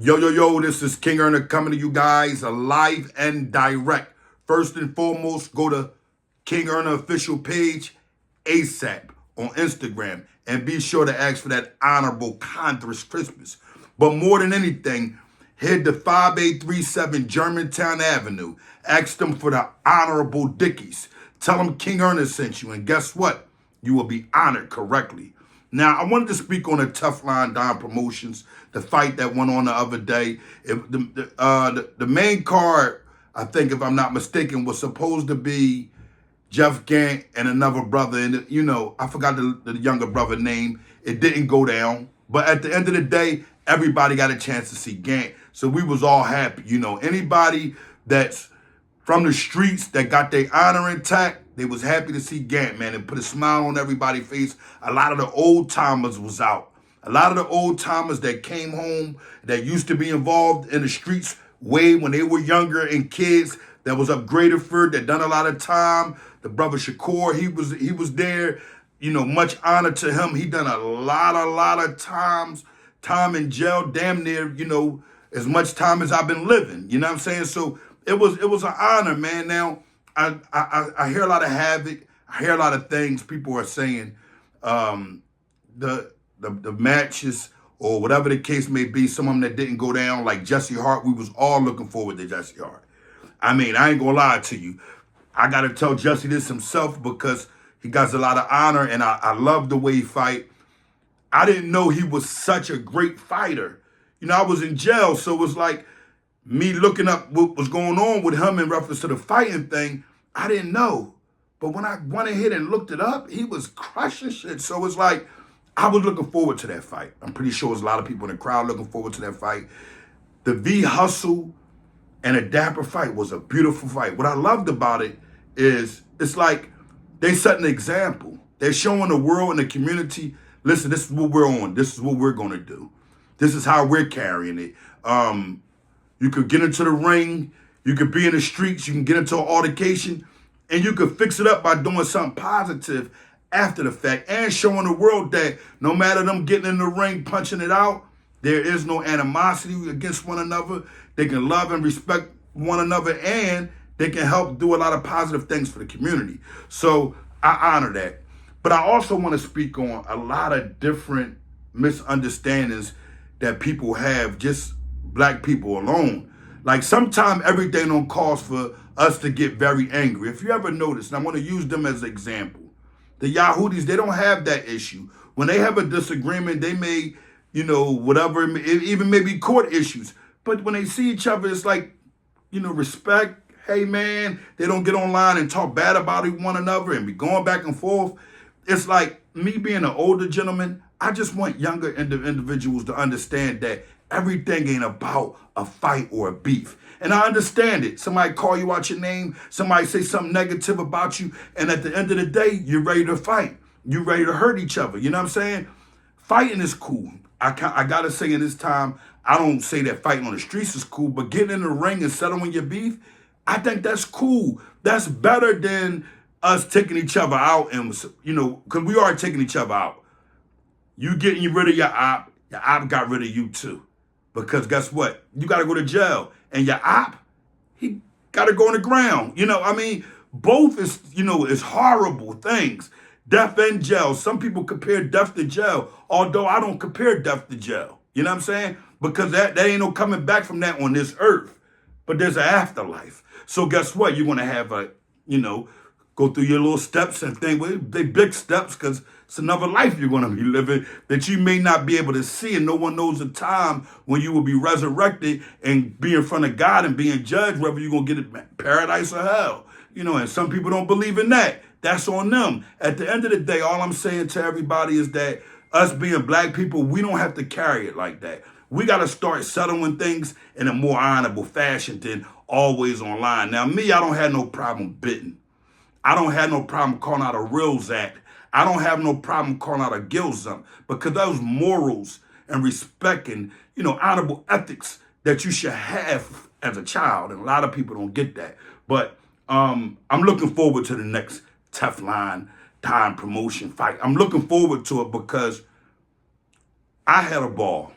Yo, this is King Earner coming to you guys live and direct. First and foremost, go to King Earner official page ASAP on Instagram and be sure to ask for that honorable Congress Christmas. But more than anything, head to 5837 Germantown Avenue. Ask them for the honorable Dickies. Tell them King Earner sent you, and guess what? You will be honored correctly. Now, I wanted to speak on the Teflon Don Promotions, the fight that went on the other day. The main card, I think, if I'm not mistaken, was supposed to be Jeff Gant and another brother. And, I forgot the younger brother name. It didn't go down. But at the end of the day, everybody got a chance to see Gant. So we was all happy. Anybody that's from the streets that got their honor intact, they was happy to see Gant, man, and put a smile on everybody's face. A lot of the old timers was out. A lot of the old timers that came home, that used to be involved in the streets way when they were younger and kids, that was up Graterford, that done a lot of time. The brother Shakur, he was there. Much honor to him. He done a lot of time in jail, damn near, as much time as I've been living. You know what I'm saying? So it was an honor, man. Now, I hear a lot of havoc. I hear a lot of things people are saying. The matches or whatever the case may be, some of them that didn't go down, like Jesse Hart, we was all looking forward to Jesse Hart. I mean, I ain't gonna lie to you. I gotta tell Jesse this himself because he got a lot of honor and I love the way he fight. I didn't know he was such a great fighter. I was in jail, so it was like me looking up what was going on with him in reference to the fighting thing. I didn't know. But when I went ahead and looked it up, he was crushing shit. So it's like, I was looking forward to that fight. I'm pretty sure there's a lot of people in the crowd looking forward to that fight. The V Hustle and a Dapper fight was a beautiful fight. What I loved about it is it's like they set an example. They're showing the world and the community, listen, this is what we're on. This is what we're going to do. This is how we're carrying it. You could get into the ring. You could be in the streets. You can get into an altercation. And you could fix it up by doing something positive after the fact and showing the world that no matter them getting in the ring, punching it out, there is no animosity against one another. They can love and respect one another and they can help do a lot of positive things for the community. So I honor that. But I also want to speak on a lot of different misunderstandings that people have, just black people alone. Like sometimes everything don't cause for us to get very angry. If you ever notice, and I want to use them as an example, the Yahudis, they don't have that issue. When they have a disagreement, they may, whatever, even maybe court issues. But when they see each other, it's like, respect. Hey, man, they don't get online and talk bad about one another and be going back and forth. It's like me being an older gentleman, I just want younger individuals to understand that everything ain't about a fight or a beef. And I understand it. Somebody call you out your name. Somebody say something negative about you. And at the end of the day, you're ready to fight. You're ready to hurt each other. You know what I'm saying? Fighting is cool. I got to say in this time, I don't say that fighting on the streets is cool, but getting in the ring and settling your beef, I think that's cool. That's better than us taking each other out and, because we are taking each other out. You getting rid of your op got rid of you too. Because guess what? You got to go to jail. And your op, he got to go on the ground. Both is horrible things. Death and jail. Some people compare death to jail, although I don't compare death to jail. You know what I'm saying? Because that ain't no coming back from that on this earth. But there's an afterlife. So guess what? You're going to have go through your little steps and things. Well, they big steps because it's another life you're going to be living that you may not be able to see. And no one knows the time when you will be resurrected and be in front of God and being judged, whether you're going to get it paradise or hell. And some people don't believe in that. That's on them. At the end of the day, all I'm saying to everybody is that us being black people, we don't have to carry it like that. We got to start settling things in a more honorable fashion than always online. Now, me, I don't have no problem bidding. I don't have no problem calling out a Reels Act. I don't have no problem calling out a Gilzum because those morals and respect and, honorable ethics that you should have as a child. And a lot of people don't get that. But I'm looking forward to the next Teflon Don promotion fight. I'm looking forward to it because I had a ball.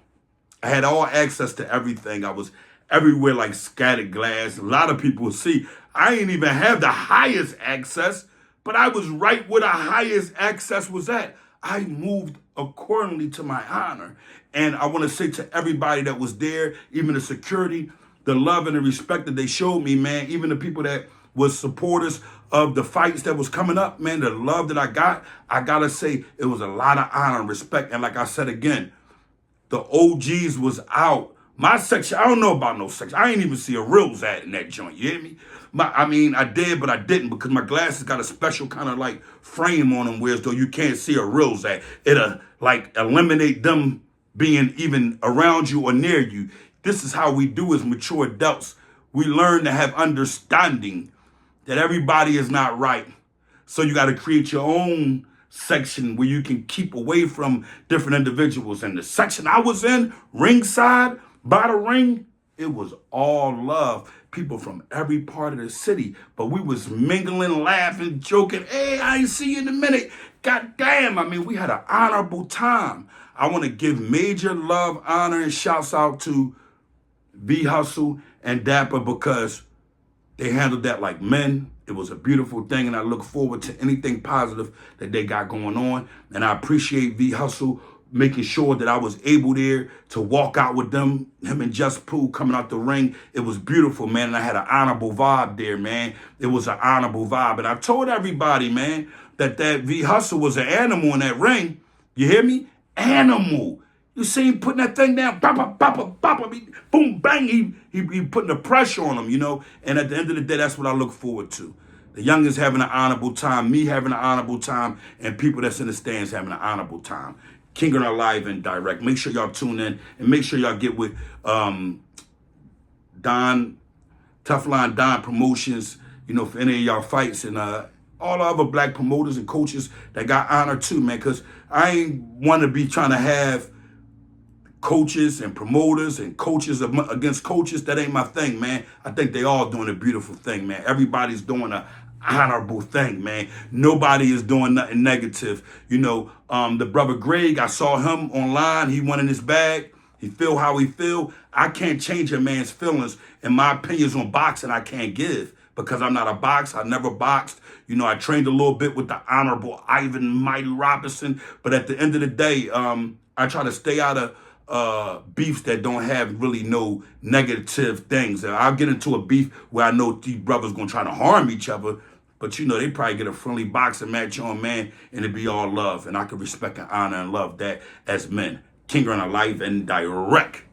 I had all access to everything. I was everywhere like scattered glass. A lot of people see I ain't even have the highest access, but I was right where the highest access was at. I moved accordingly to my honor. And I want to say to everybody that was there, even the security, the love and the respect that they showed me, man, even the people that was supporters of the fights that was coming up, man, the love that I gotta say, it was a lot of honor and respect. And like I said again, the OGs was out. My section, I don't know about no section. I ain't even see a real Zat in that joint. You hear me? I did, but I didn't because my glasses got a special kind of like frame on them, whereas though you can't see a real Zat. It'll like eliminate them being even around you or near you. This is how we do as mature adults. We learn to have understanding that everybody is not right. So you got to create your own section where you can keep away from different individuals. And the section I was in, ringside, by the ring, it was all love. People from every part of the city. But we was mingling, laughing, joking. Hey, I ain't see you in a minute. God damn, I mean, we had an honorable time. I want to give major love, honor, and shouts out to V Hustle and Dapper because they handled that like men. It was a beautiful thing, and I look forward to anything positive that they got going on. And I appreciate V Hustle making sure that I was able there to walk out with them, him and Just Pooh coming out the ring. It was beautiful, man, and I had an honorable vibe there, man. It was an honorable vibe. And I told everybody, man, that V Hustle was an animal in that ring. You hear me? Animal. You see him putting that thing down, bop, bop, bop, boom, bang. He putting the pressure on him, you know. And at the end of the day, that's what I look forward to. The youngest having an honorable time, me having an honorable time, and people that's in the stands having an honorable time. King on Live and Direct. Make sure y'all tune in and make sure y'all get with Teflon Don Promotions, you know, for any of y'all fights and all the other black promoters and coaches that got honor too, man, because I ain't want to be trying to have coaches and promoters and coaches against coaches. That ain't my thing, man. I think they all doing a beautiful thing, man. Everybody's doing a honorable thing, man. Nobody is doing nothing negative. You know, the brother Greg, I saw him online. He went in his bag. He feel how he feel. I can't change a man's feelings, and my opinions on boxing I can't give because I'm not a boxer. I never boxed. You know, I trained a little bit with the Honorable Ivan Mighty Robinson, but at the end of the day, I try to stay out of beefs that don't have really no negative things. I'll get into a beef where I know these brothers gonna try to harm each other, but you know, they probably get a friendly boxing match on, man, and it be all love. And I can respect and honor and love that as men. King on Live and Direct.